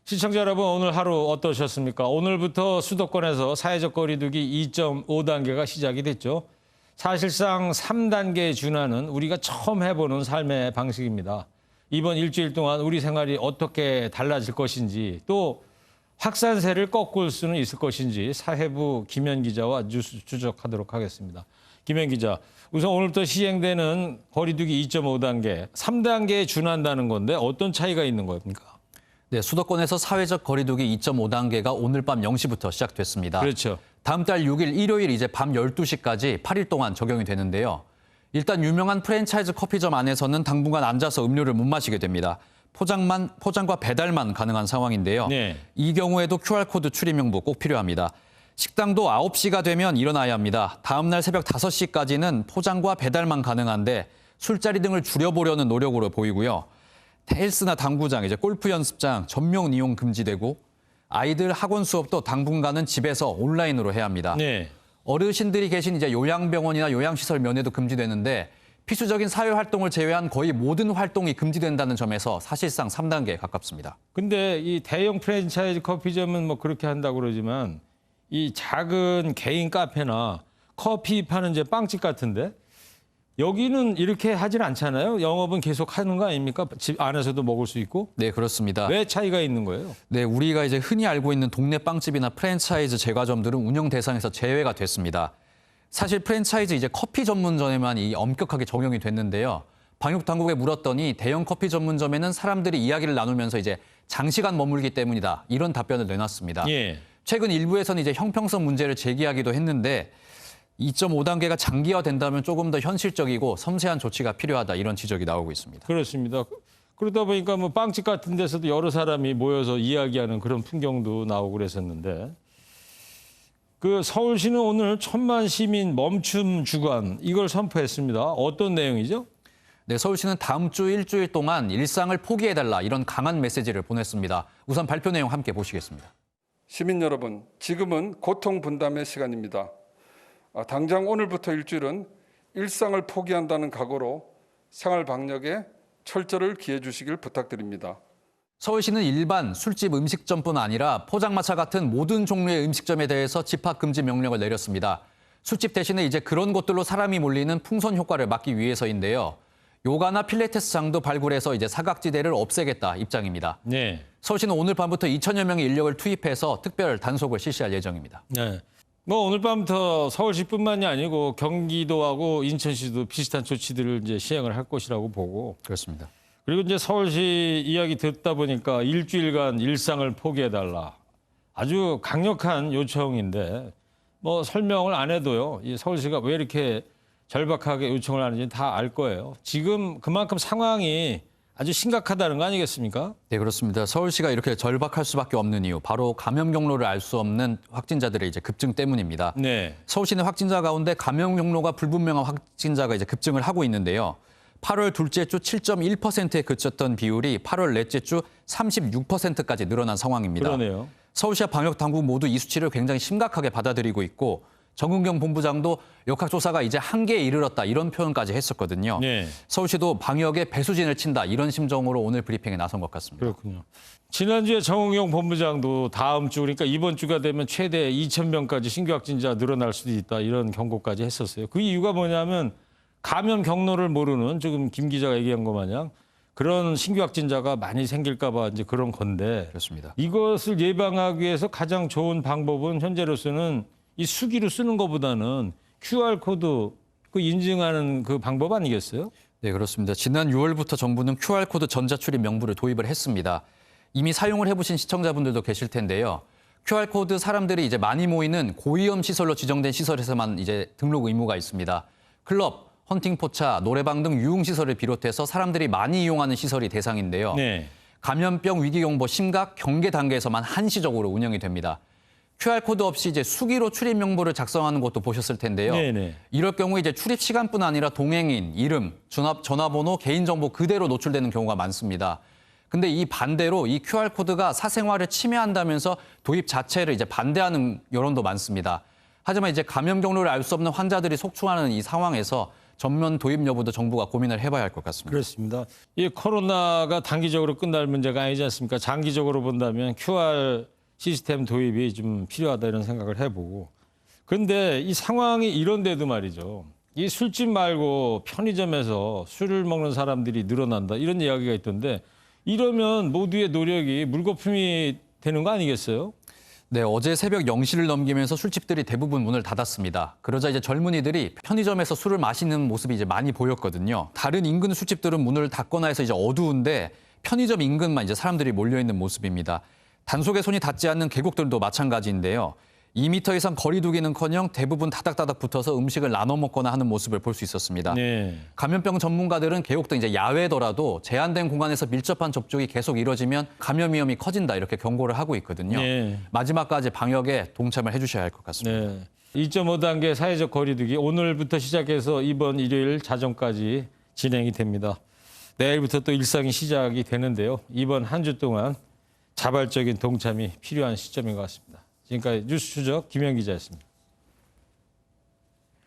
시청자 여러분, 오늘 하루 어떠셨습니까? 오늘부터 수도권에서 사회적 거리 두기 2.5단계가 시작이 됐죠. 사실상 3단계에 준하는 우리가 처음 해보는 삶의 방식입니다. 이번 일주일 동안 우리 생활이 어떻게 달라질 것인지, 또 확산세를 꺾을 수는 있을 것인지 사회부 김현 기자와 뉴스 추적하도록 하겠습니다. 김현 기자, 우선 오늘부터 시행되는 거리두기 2.5단계, 3단계에 준한다는 건데 어떤 차이가 있는 겁니까? 네, 수도권에서 사회적 거리두기 2.5단계가 오늘 밤 0시부터 시작됐습니다. 그렇죠. 다음 달 6일 일요일 이제 밤 12시까지 8일 동안 적용이 되는데요. 일단 유명한 프랜차이즈 커피점 안에서는 당분간 앉아서 음료를 못 마시게 됩니다. 포장과 배달만 가능한 상황인데요. 네. 이 경우에도 QR코드 출입 명부 꼭 필요합니다. 식당도 9시가 되면 일어나야 합니다. 다음 날 새벽 5시까지는 포장과 배달만 가능한데 술자리 등을 줄여보려는 노력으로 보이고요. 헬스나 당구장, 이제 골프 연습장 전면 이용 금지되고 아이들 학원 수업도 당분간은 집에서 온라인으로 해야 합니다. 네. 어르신들이 계신 이제 요양병원이나 요양시설 면회도 금지되는데 필수적인 사회 활동을 제외한 거의 모든 활동이 금지된다는 점에서 사실상 3단계에 가깝습니다. 근데 이 대형 프랜차이즈 커피점은 뭐 그렇게 한다고 그러지만 이 작은 개인 카페나 커피 파는 이제 빵집 같은데 여기는 이렇게 하진 않잖아요. 영업은 계속 하는 거 아닙니까? 집 안에서도 먹을 수 있고. 네, 그렇습니다. 왜 차이가 있는 거예요? 네, 우리가 이제 흔히 알고 있는 동네 빵집이나 프랜차이즈 제과점들은 운영 대상에서 제외가 됐습니다. 사실 프랜차이즈 이제 커피 전문점에만 엄격하게 적용이 됐는데요. 방역 당국에 물었더니 대형 커피 전문점에는 사람들이 이야기를 나누면서 이제 장시간 머물기 때문이다. 이런 답변을 내놨습니다. 예. 최근 일부에서는 이제 형평성 문제를 제기하기도 했는데 2.5단계가 장기화된다면 조금 더 현실적이고 섬세한 조치가 필요하다 이런 지적이 나오고 있습니다. 그렇습니다. 그러다 보니까 뭐 빵집 같은 데서도 여러 사람이 모여서 이야기하는 그런 풍경도 나오고 그랬었는데 그 서울시는 오늘 1000만 시민 멈춤 주간 이걸 선포했습니다. 어떤 내용이죠? 네, 서울시는 다음 주 일주일 동안 일상을 포기해달라 이런 강한 메시지를 보냈습니다. 우선 발표 내용 함께 보시겠습니다. 시민 여러분, 지금은 고통 분담의 시간입니다. 당장 오늘부터 일주일은 일상을 포기한다는 각오로 생활 방역에 철저를 기해 주시길 부탁드립니다. 서울시는 일반 술집 음식점뿐 아니라 포장마차 같은 모든 종류의 음식점에 대해서 집합금지 명령을 내렸습니다. 술집 대신에 이제 그런 곳들로 사람이 몰리는 풍선 효과를 막기 위해서인데요. 요가나 필라테스장도 발굴해서 이제 사각지대를 없애겠다 입장입니다. 네. 서울시는 오늘 밤부터 2천여 명의 인력을 투입해서 특별 단속을 실시할 예정입니다. 네. 뭐 오늘 밤부터 서울시뿐만이 아니고 경기도하고 인천시도 비슷한 조치들을 이제 시행을 할 것이라고 보고 그렇습니다. 그리고 이제 서울시 이야기 듣다 보니까 일주일간 일상을 포기해달라. 아주 강력한 요청인데 뭐 설명을 안 해도요. 이 서울시가 왜 이렇게 절박하게 요청을 하는지 다 알 거예요. 지금 그만큼 상황이 아주 심각하다는 거 아니겠습니까? 네, 그렇습니다. 서울시가 이렇게 절박할 수밖에 없는 이유, 바로 감염 경로를 알 수 없는 확진자들의 이제 급증 때문입니다. 네. 서울시는 확진자 가운데 감염 경로가 불분명한 확진자가 이제 급증을 하고 있는데요. 8월 둘째 주 7.1%에 그쳤던 비율이 8월 넷째 주 36%까지 늘어난 상황입니다. 그러네요. 서울시와 방역 당국 모두 이 수치를 굉장히 심각하게 받아들이고 있고 정은경 본부장도 역학조사가 이제 한계에 이르렀다 이런 표현까지 했었거든요. 네. 서울시도 방역에 배수진을 친다 이런 심정으로 오늘 브리핑에 나선 것 같습니다. 그렇군요. 지난주에 정은경 본부장도 다음 주 그러니까 이번 주가 되면 최대 2,000명까지 신규 확진자 늘어날 수도 있다 이런 경고까지 했었어요. 그 이유가 뭐냐면 감염 경로를 모르는 지금 김 기자가 얘기한 것 마냥 그런 신규 확진자가 많이 생길까 봐 이제 그런 건데 그렇습니다. 이것을 예방하기 위해서 가장 좋은 방법은 현재로서는 이 수기로 쓰는 것보다는 QR코드 그 인증하는 그 방법 아니겠어요? 네, 그렇습니다. 지난 6월부터 정부는 QR코드 전자출입 명부를 도입을 했습니다. 이미 사용을 해보신 시청자분들도 계실 텐데요. QR코드 사람들이 이제 많이 모이는 고위험 시설로 지정된 시설에서만 이제 등록 의무가 있습니다. 클럽, 헌팅포차, 노래방 등 유흥시설을 비롯해서 사람들이 많이 이용하는 시설이 대상인데요. 네. 감염병 위기경보 심각 경계 단계에서만 한시적으로 운영이 됩니다. QR코드 없이 이제 수기로 출입 명부를 작성하는 것도 보셨을 텐데요. 네네. 이럴 경우 이제 출입 시간뿐 아니라 동행인, 이름, 전화번호, 개인정보 그대로 노출되는 경우가 많습니다. 근데 이 반대로 이 QR코드가 사생활을 침해한다면서 도입 자체를 이제 반대하는 여론도 많습니다. 하지만 이제 감염 경로를 알 수 없는 환자들이 속출하는 이 상황에서 전면 도입 여부도 정부가 고민을 해봐야 할 것 같습니다. 그렇습니다. 이 코로나가 단기적으로 끝날 문제가 아니지 않습니까? 장기적으로 본다면 QR 시스템 도입이 좀 필요하다 이런 생각을 해보고. 그런데 이 상황이 이런데도 말이죠. 이 술집 말고 편의점에서 술을 먹는 사람들이 늘어난다 이런 이야기가 있던데 이러면 모두의 노력이 물거품이 되는 거 아니겠어요? 네, 어제 새벽 0시를 넘기면서 술집들이 대부분 문을 닫았습니다. 그러자 이제 젊은이들이 편의점에서 술을 마시는 모습이 이제 많이 보였거든요. 다른 인근 술집들은 문을 닫거나 해서 이제 어두운데 편의점 인근만 이제 사람들이 몰려 있는 모습입니다. 단속에 손이 닿지 않는 계곡들도 마찬가지인데요. 2m 이상 거리 두기는커녕 대부분 다닥다닥 붙어서 음식을 나눠 먹거나 하는 모습을 볼 수 있었습니다. 네. 감염병 전문가들은 계곡 등 이제 야외더라도 제한된 공간에서 밀접한 접촉이 계속 이뤄지면 감염 위험이 커진다 이렇게 경고를 하고 있거든요. 네. 마지막까지 방역에 동참을 해주셔야 할 것 같습니다. 네. 2.5단계 사회적 거리두기 오늘부터 시작해서 이번 일요일 자정까지 진행이 됩니다. 내일부터 또 일상이 시작이 되는데요. 이번 한 주 동안 자발적인 동참이 필요한 시점인 것 같습니다. 지금까지 뉴스 추적 김현 기자였습니다.